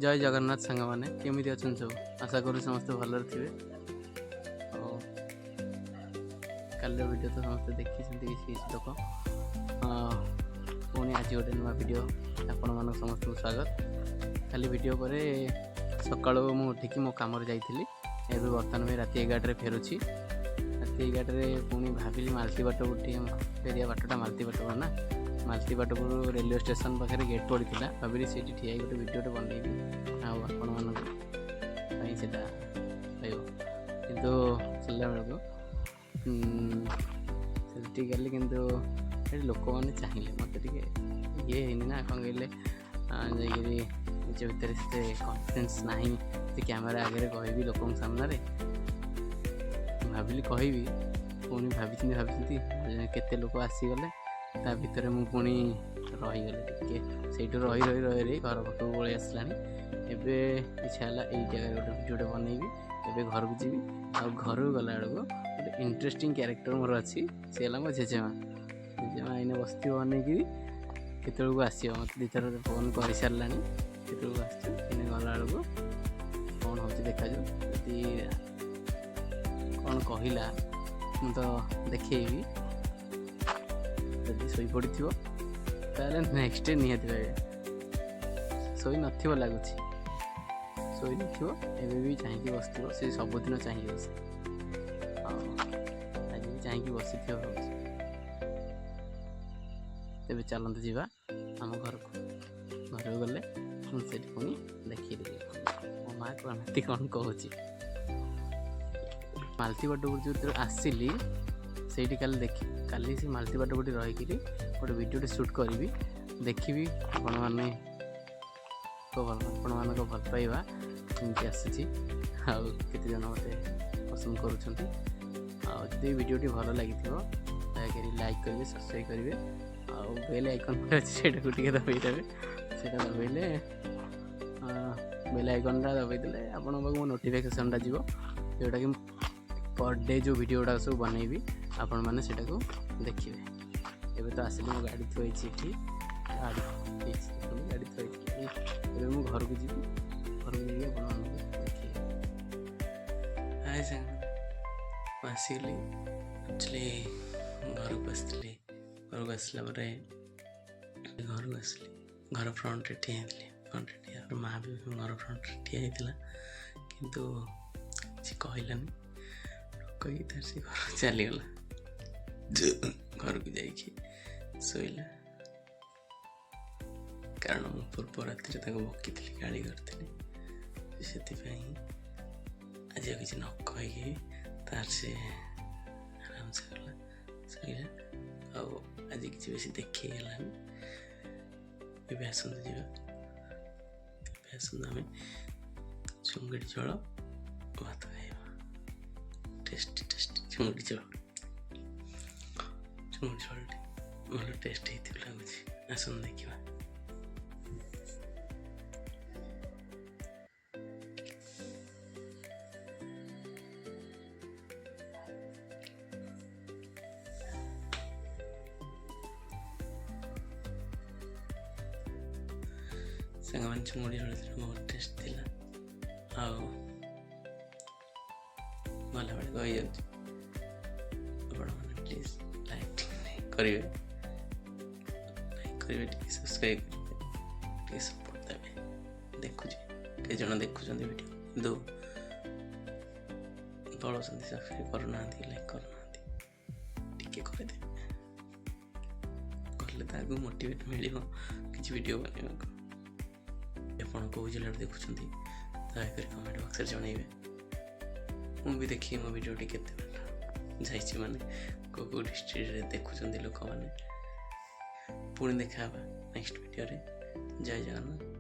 जय जगन्नाथ सांग मैंने केमी अच्छा सब आशा करूँ समस्ते भलर थे। कल वीडियो तो समस्ते देखी किसी लोक पुणी आज गोटे नुआ वीडियो आपण मान समस्त स्वागत। खाली वीडियो पर सका मुठिकी मो कम जाइली एवं बर्तमान में राति 11 फेरुची। राति 11 पुणी भाविली मालती बाट फेरिया बाटटा मालती बाट ना मालती बाटपुर रेलवे स्टेशन पाखे गेट पड़ी भाविली से ठिया गोटे वीडियोटे बनैबी आपण मानी से कितु चलला बेलू गली कि लोक मैंने चाहिए मत ये ना कौन कहले जाकि भितर से कन्फिडेंस ना कैमेरा आगे कहबी लोक सामने भाविली कहबी पुणी भाभी केते लोक आसीगले ता भितर मु पुणी रहीगले टिके से रही रही रही रही घर पाक पलि आसला। एवं इच्छा है यही जगह गोटे वीडियोटे बनैबी एवं घर को जी घर को गला बेलू गोटे इंटरेस्टिंग क्यारेक्टर मोर अच्छी सी है मो जेजेमा जेजेमा इन बसती बनईकि केतक आसो मत दी थर फोन कर सारा केतक आसने गला बेलू कौन हो देखा जी कौन कहला मु तो देखी शोई पड़ी ताले नेक्स्ट डे निहत शोई न लगुच शोई नवे भी चाहिए बस से सबुदिन चाहिए बस आज भी चाहिए बसी तेज चलते जावा आम घर को घर गले मुझे पुणी देखी मो माँ को कौन कहूँ मालती बाटपुर जो आसली से काली से मालती बाटपुर रहीकि गोटे वीडियोटे शूट करी देखी आपण मान भल पाइबा कमी आसी आते मत पसंद करुँच वीडियोटी भल लगी दयाकोरी लाइक करेंगे सब्सक्राइब करेंगे बेल आइकन अच्छे टे दबाइदेवे से दबाइले बेल आइकन दबाइदे आपण मो नोटिफिकेशन जो जोटा कि पर डे जो वीडियो गुड़ा सब बनईबी आपण मैंने से देखिए। एवं तो आसिली मो गाड़ी थोड़ी गाड़ी गाड़ी थोड़ी मु घर को जी घर को जाइए देखिए। हाय संग आसगली एक्चुअली घर को आसली घर को आसला घर को आसली घर फ्रंट ठिया फ्रंट ठिया माँ भी घर फ्रंट ठिया होता किंतु किसी कहलानी कही तार से घर चलीगला घर को जाइए शोला कारण मु पूर्व राति बकी गाड़ी करी से आज किसी न कही तार से आराम से गला शोला आज किसी बेस देखीगला आसत जा आसत आम चुंगड़ी झोल भात खाइबा टेस्टी टेस्टी चुंगड़ी झोल चुंगड़ी झोल भल टेस्ट हो लगुच आसन देखा। सांग मैंने चुंगड़ी झोल बहुत टेस्ट थी भल भाई कही प्लीज लाइक करेंगे लाइक करेंगे सब्सक्राइब करेंगे सपोर्ट देवे देखुचे कई जन देखुं वीडियो किंतु दौड़ सब्सक्राइब करना लाइक करना टिके करदे कले मोटिवेट मिल किसी वीडियो बनवाक आप कौ जिले देखुं दयाकोरी कमेंट बक्स जनइबे मुझे देखिए मो वीडियोटी केते जाइए माने को डिस्ट्रिक्ट देखुं लोक मैंने पुणी देखा नेक्स्ट वीडियो रे। जय जगन्नाथ।